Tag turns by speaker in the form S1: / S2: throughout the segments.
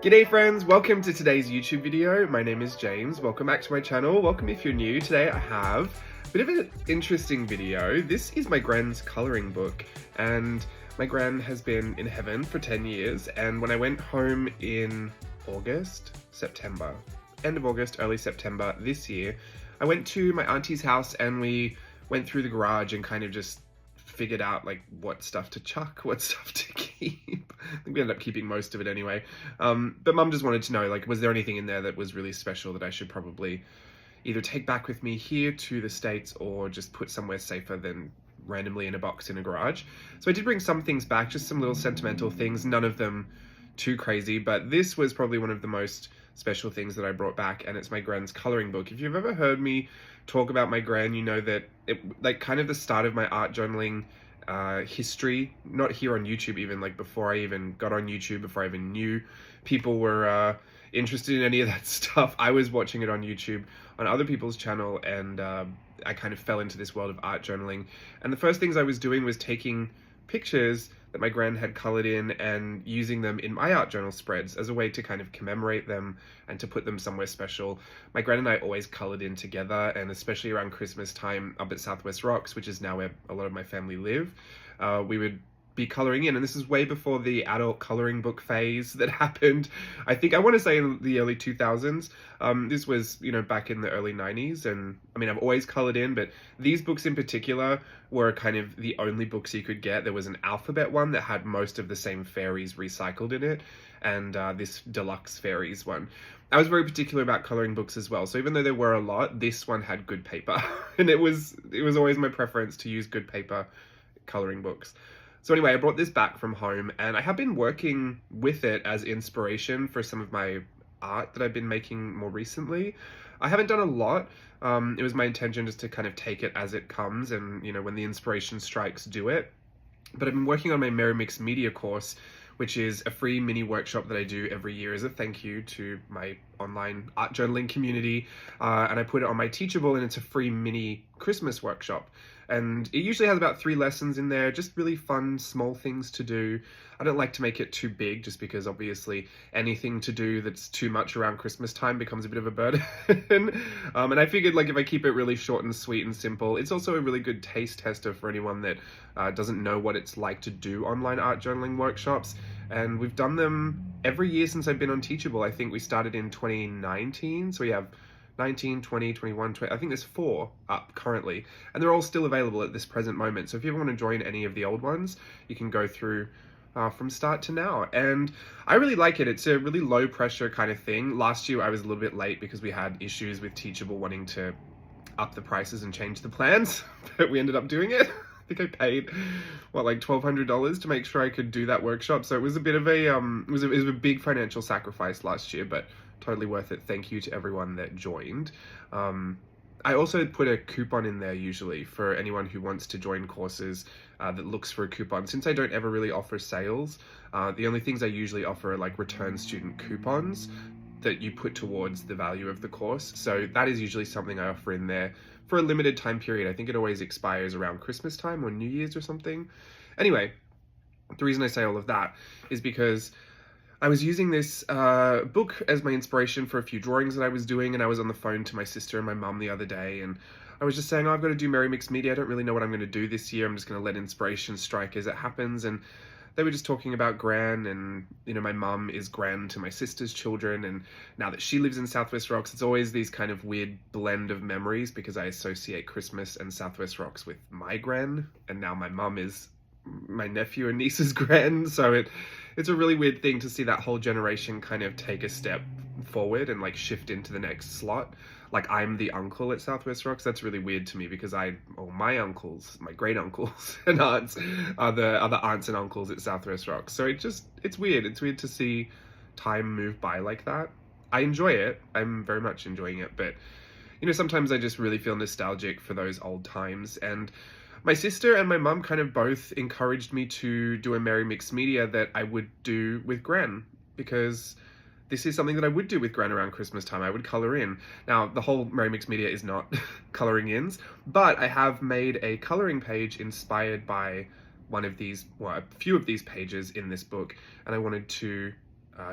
S1: G'day friends, welcome to today's YouTube video. My name is James, welcome back to my channel. Welcome if you're new. Today I have a bit of an interesting video. This is my Gran's colouring book, and my Gran has been in heaven for 10 years, and when I went home in September, end of August, early September this year, I went to my auntie's house and we went through the garage and kind of just figured out like what stuff to chuck, what stuff to keep. I think we ended up keeping most of it anyway. But Mum just wanted to know, like, was there anything in there that was really special that I should probably either take back with me here to the States or just put somewhere safer than randomly in a box in a garage. So I did bring some things back, just some little sentimental things, none of them too crazy, but this was probably one of the most special things that I brought back, and it's my Gran's colouring book. If you've ever heard me talk about my Gran, you know that it, like, kind of the start of my art journaling history, not here on YouTube even, like before I even got on YouTube, before I even knew people were interested in any of that stuff, I was watching it on YouTube on other people's channel, and I kind of fell into this world of art journaling. And the first things I was doing was taking pictures that my Gran had coloured in and using them in my art journal spreads as a way to kind of commemorate them and to put them somewhere special. My Gran and I always coloured in together, and especially around Christmas time up at Southwest Rocks, which is now where a lot of my family live, we would be colouring in, and this is way before the adult colouring book phase that happened. I think I want to say in the early 2000s. This was, you know, back in the early 90s, and I mean, I've always coloured in, but these books in particular were kind of the only books you could get. There was an alphabet one that had most of the same fairies recycled in it, and this deluxe fairies one. I was very particular about colouring books as well, so even though there were a lot, this one had good paper, and it was always my preference to use good paper colouring books. So anyway, I brought this back from home, and I have been working with it as inspiration for some of my art that I've been making more recently. I haven't done a lot. It was my intention just to kind of take it as it comes, and, you know, when the inspiration strikes, do it. But I've been working on my MMM' Media course, which is a free mini workshop that I do every year as a thank you to my online art journaling community. And I put it on my Teachable, and it's a free mini Christmas workshop. And it usually has about 3 lessons in there, just really fun, small things to do. I don't like to make it too big, just because obviously anything to do that's too much around Christmas time becomes a bit of a burden. And I figured, like, if I keep it really short and sweet and simple, it's also a really good taste tester for anyone that doesn't know what it's like to do online art journaling workshops. And we've done them every year since I've been on Teachable. I think we started in 2019, so we have 19, 20, 21, 20, I think there's 4 up currently, and they're all still available at this present moment. So if you ever want to join any of the old ones, you can go through from start to now. And I really like it. It's a really low pressure kind of thing. Last year I was a little bit late because we had issues with Teachable wanting to up the prices and change the plans, but we ended up doing it. I think I paid, what, like $1,200 to make sure I could do that workshop. So it was a bit of a, it was a big financial sacrifice last year, but totally worth it. Thank you to everyone that joined. I also put a coupon in there usually for anyone who wants to join courses that looks for a coupon. Since I don't ever really offer sales, the only things I usually offer are like return student coupons that you put towards the value of the course. So that is usually something I offer in there for a limited time period. I think it always expires around Christmas time or New Year's or something. Anyway, the reason I say all of that is because I was using this book as my inspiration for a few drawings that I was doing, and I was on the phone to my sister and my mum the other day, and I was just saying, oh, I've got to do MMM' Media. I don't really know what I'm going to do this year. I'm just going to let inspiration strike as it happens. And they were just talking about Gran, and, you know, my mum is Gran to my sister's children, and now that she lives in Southwest Rocks, it's always these kind of weird blend of memories because I associate Christmas and Southwest Rocks with my Gran, and now my mum is my nephew and niece's Gran, so it's a really weird thing to see that whole generation kind of take a step forward and like shift into the next slot. Like, I'm the uncle at Southwest Rocks. That's really weird to me because my uncles, my great uncles and aunts are the other aunts and uncles at Southwest Rocks. So it's weird. It's weird to see time move by like that. I enjoy it. I'm very much enjoying it, but, you know, sometimes I just really feel nostalgic for those old times. And my sister and my mum kind of both encouraged me to do a MMM' Media that I would do with Gran, because this is something that I would do with Gran around Christmas time. I would colour in. Now, the whole MMM' Media is not colouring ins, but I have made a colouring page inspired by one of these, well, a few of these pages in this book, and I wanted to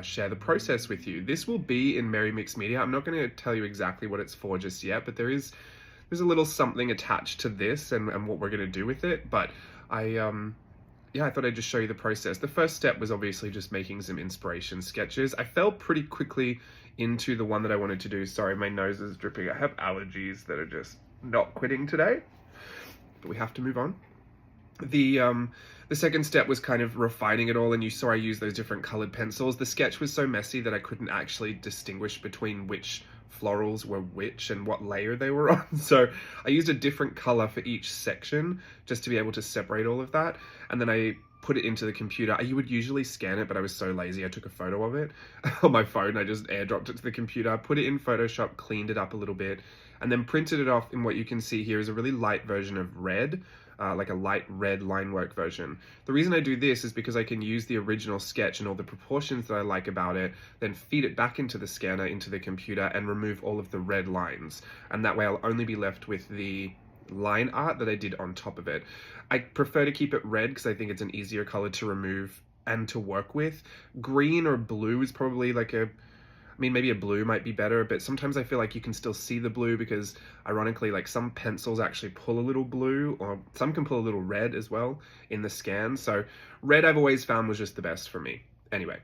S1: share the process with you. This will be in Merry Mixed Media. I'm not going to tell you exactly what it's for just yet, but there's a little something attached to this and what we're going to do with it. But yeah, I thought I'd just show you the process. The first step was obviously just making some inspiration sketches. I fell pretty quickly into the one that I wanted to do. Sorry, my nose is dripping. I have allergies that are just not quitting today, but we have to move on. The second step was kind of refining it all, and you saw I used those different colored pencils. The sketch was so messy that I couldn't actually distinguish between which florals were which and what layer they were on. So I used a different color for each section just to be able to separate all of that. And then I put it into the computer. You would usually scan it, but I was so lazy I took a photo of it on my phone. I just airdropped it to the computer, put it in Photoshop, cleaned it up a little bit, and then printed it off in what you can see here is a really light version of red. Like a light red line work version. The reason I do this is because I can use the original sketch and all the proportions that I like about it, then feed it back into the scanner, into the computer, and remove all of the red lines. And that way I'll only be left with the line art that I did on top of it. I prefer to keep it red because I think it's an easier color to remove and to work with. Green or blue is probably like maybe a blue might be better, but sometimes I feel like you can still see the blue because ironically, like some pencils actually pull a little blue, or some can pull a little red as well in the scan. So red I've always found was just the best for me. Anyway,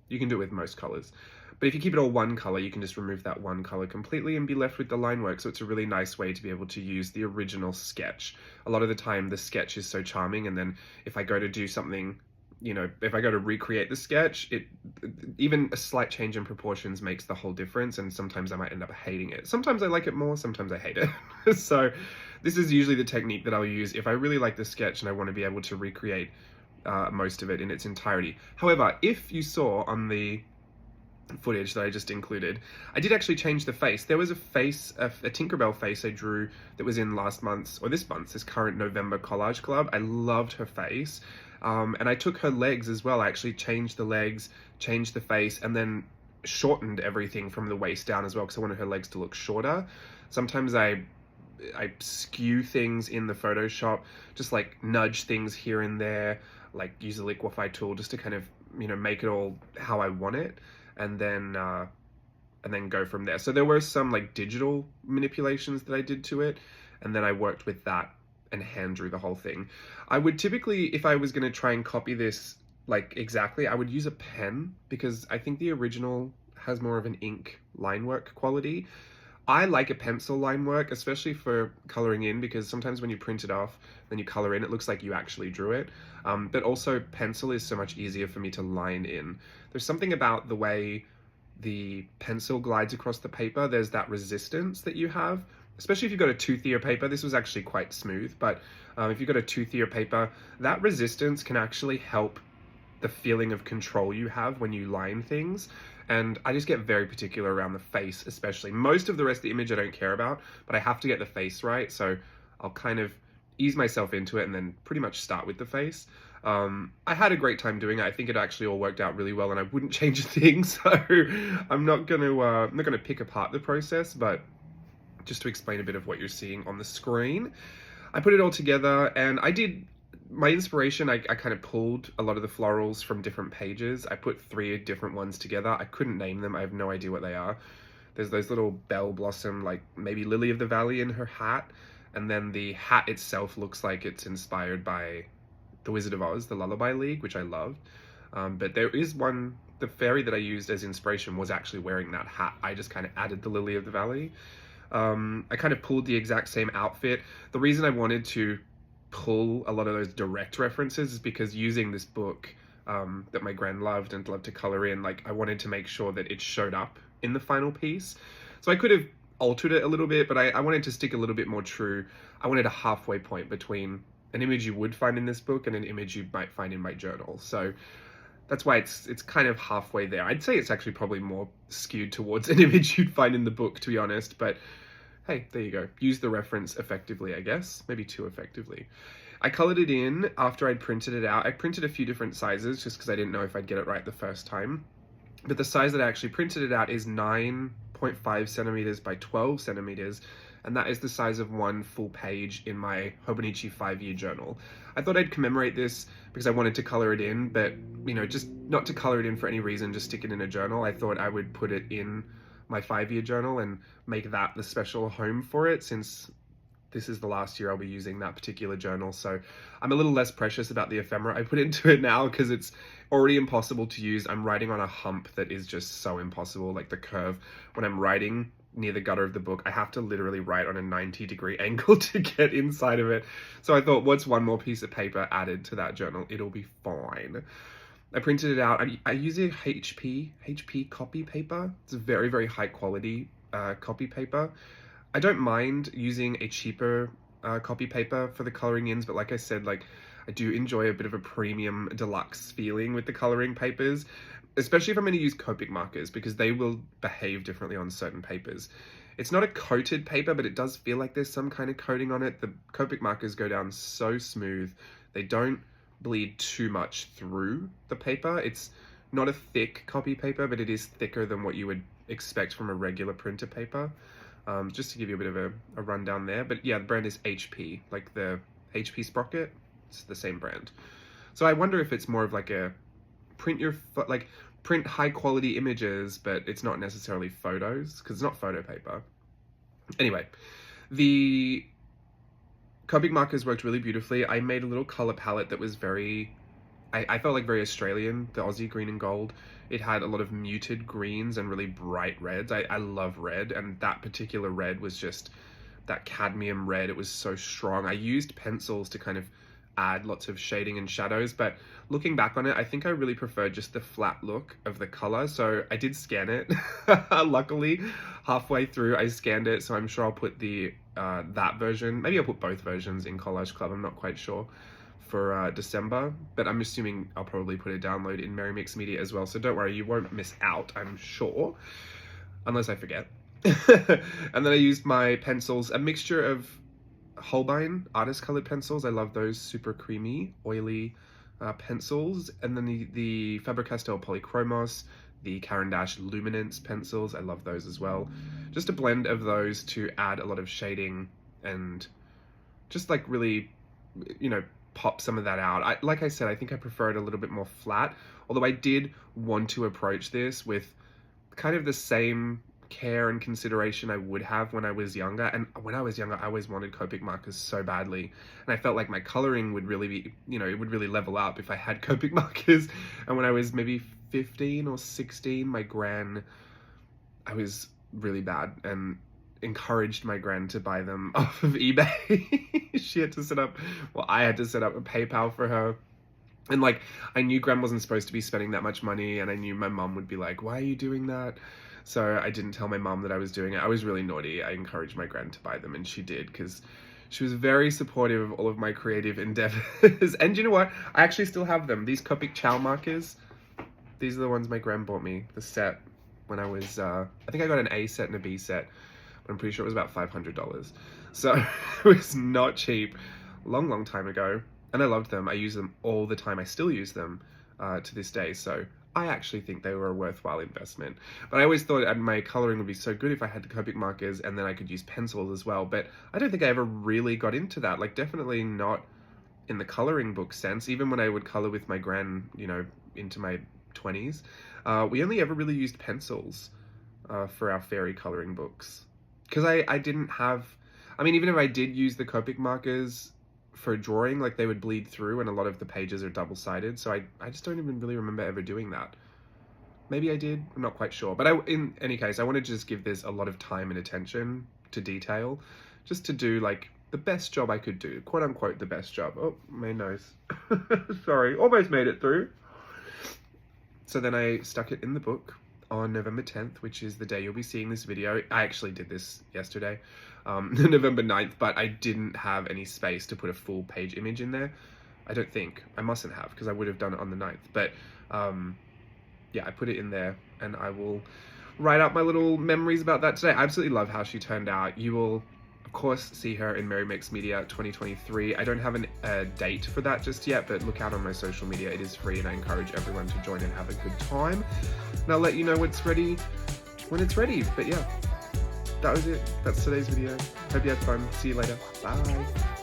S1: you can do it with most colors. But if you keep it all one color, you can just remove that one color completely and be left with the line work. So it's a really nice way to be able to use the original sketch. A lot of the time the sketch is so charming, and then if I go to do something, you know, if I go to recreate the sketch, even a slight change in proportions makes the whole difference, and sometimes I might end up hating it. Sometimes I like it more, sometimes I hate it. So this is usually the technique that I'll use if I really like the sketch and I want to be able to recreate most of it in its entirety. However, if you saw on the footage that I just included, I did actually change the face. There was a face, a Tinkerbell face I drew that was in this current November collage club. I loved her face. And I took her legs as well. I actually changed the legs, changed the face, and then shortened everything from the waist down as well because I wanted her legs to look shorter. Sometimes I skew things in the Photoshop, just like nudge things here and there, like use a liquify tool just to kind of, you know, make it all how I want it, and then go from there. So there were some like digital manipulations that I did to it, and then I worked with that and hand drew the whole thing. I would typically, if I was going to try and copy this like exactly, I would use a pen because I think the original has more of an ink line work quality. I like a pencil line work, especially for coloring in, because sometimes when you print it off, then you color in, it looks like you actually drew it. But also pencil is so much easier for me to line in. There's something about the way the pencil glides across the paper. There's that resistance that you have, especially if you've got a toothier paper. This was actually quite smooth, but if you've got a toothier paper, that resistance can actually help the feeling of control you have when you line things. And I just get very particular around the face, especially. Most of the rest of the image I don't care about, but I have to get the face right, so I'll kind of ease myself into it and then pretty much start with the face. I had a great time doing it. I think it actually all worked out really well, and I wouldn't change a thing, so I'm not gonna pick apart the process, but just to explain a bit of what you're seeing on the screen. I put it all together, and my inspiration, I kind of pulled a lot of the florals from different pages. I put 3 different ones together. I couldn't name them. I have no idea what they are. There's those little bell blossom, like maybe Lily of the Valley in her hat, and then the hat itself looks like it's inspired by The Wizard of Oz, the Lullaby League, which I loved. But there is one, the fairy that I used as inspiration was actually wearing that hat. I just kind of added the Lily of the Valley. I kind of pulled the exact same outfit. The reason I wanted to pull a lot of those direct references is because using this book that my Gran loved and loved to color in, like I wanted to make sure that it showed up in the final piece. So I could have altered it a little bit, but I wanted to stick a little bit more true. I wanted a halfway point between an image you would find in this book and an image you might find in my journal. So that's why it's kind of halfway there. I'd say it's actually probably more skewed towards an image you'd find in the book, to be honest, but hey, there you go. Use the reference effectively, I guess. Maybe too effectively. I colored it in after I'd printed it out. I printed a few different sizes just because I didn't know if I'd get it right the first time. But the size that I actually printed it out is 9.5 centimeters by 12 centimeters. and that is the size of one full page in my Hobonichi 5-year journal. I thought I'd commemorate this because I wanted to color it in, but you know, just not to color it in for any reason, just stick it in a journal. I thought I would put it in my 5-year journal and make that the special home for it, since this is the last year I'll be using that particular journal. So I'm a little less precious about the ephemera I put into it now because it's already impossible to use. I'm writing on a hump that is just so impossible, like the curve. When I'm writing near the gutter of the book, I have to literally write on a 90-degree angle to get inside of it. So I thought, what's one more piece of paper added to that journal? It'll be fine. I printed it out. I use a HP copy paper. It's a very, very high quality copy paper. I don't mind using a cheaper copy paper for the coloring ins, but like I said, like I do enjoy a bit of a premium deluxe feeling with the coloring papers, especially if I'm going to use Copic markers, because they will behave differently on certain papers. It's not a coated paper, but it does feel like there's some kind of coating on it. The Copic markers go down so smooth. They don't bleed too much through the paper. It's not a thick copy paper, but it is thicker than what you would expect from a regular printer paper. Just to give you a bit of a rundown there. But yeah, the brand is HP, like the HP Sprocket. It's the same brand. So I wonder if it's more of like a print high quality images, but it's not necessarily photos, because it's not photo paper. Anyway, the Copic markers worked really beautifully. I made a little color palette that was very, I felt like very Australian, the Aussie green and gold. It had a lot of muted greens and really bright reds. I love red, and that particular red was just that cadmium red. It was so strong. I used pencils to kind of add lots of shading and shadows, but looking back on it, I think I really preferred just the flat look of the color. So I did scan it. Luckily, halfway through I scanned it, so I'm sure I'll put the that version, maybe I'll put both versions in Collage Club, I'm not quite sure, for December, but I'm assuming I'll probably put a download in MMM' Media as well, so don't worry, you won't miss out, I'm sure, unless I forget. And then I used my pencils, a mixture of Holbein artist colored pencils. I love those, super creamy, oily pencils, and then the Faber-Castell Polychromos, the Caran d'Ache Luminance pencils. I love those as well. Just a blend of those to add a lot of shading and just like really, you know, pop some of that out. Like I said, I think I prefer it a little bit more flat, although I did want to approach this with kind of the same care and consideration I would have when I was younger. And when I was younger, I always wanted Copic markers so badly, and I felt like my coloring would really be, you know, it would really level up if I had Copic markers. And when I was maybe 15 or 16, my Gran, I was really bad and encouraged my Gran to buy them off of eBay. She had to set up, well, I had to set up a PayPal for her. And like, I knew Gran wasn't supposed to be spending that much money, and I knew my mum would be like, why are you doing that? So I didn't tell my mum that I was doing it. I was really naughty. I encouraged my Gran to buy them, and she did, because she was very supportive of all of my creative endeavors. And you know what? I actually still have them. These Copic Chow markers, these are the ones my Gran bought me, the set, when I was, I think I got an A set and a B set, but I'm pretty sure it was about $500. So it was not cheap. Long time ago. And I loved them. I use them all the time. I still use them to this day. So I actually think they were a worthwhile investment. But I always thought my coloring would be so good if I had the Copic markers, and then I could use pencils as well. But I don't think I ever really got into that. Like, definitely not in the coloring book sense. Even when I would color with my Gran, you know, into my 20s, we only ever really used pencils for our fairy coloring books. Because I didn't have, I mean, even if I did use the Copic markers for drawing, like, they would bleed through, and a lot of the pages are double-sided, so I just don't even really remember ever doing that. Maybe I did, I'm not quite sure. But in any case, I want to just give this a lot of time and attention to detail, just to do, like, the best job I could do, quote-unquote the best job. Oh, my nose. Sorry, almost made it through. So then I stuck it in the book on November 10th, which is the day you'll be seeing this video. I actually did this yesterday, November 9th, but I didn't have any space to put a full page image in there. I don't think. I mustn't have, because I would have done it on the 9th. But yeah, I put it in there, and I will write out my little memories about that today. I absolutely love how she turned out. You will, of course, see her in MMM' Media 2023. I don't have a date for that just yet, but look out on my social media. It is free, and I encourage everyone to join and have a good time. And I'll let you know when it's ready. But yeah, that was it. That's today's video. Hope you had fun. See you later. Bye.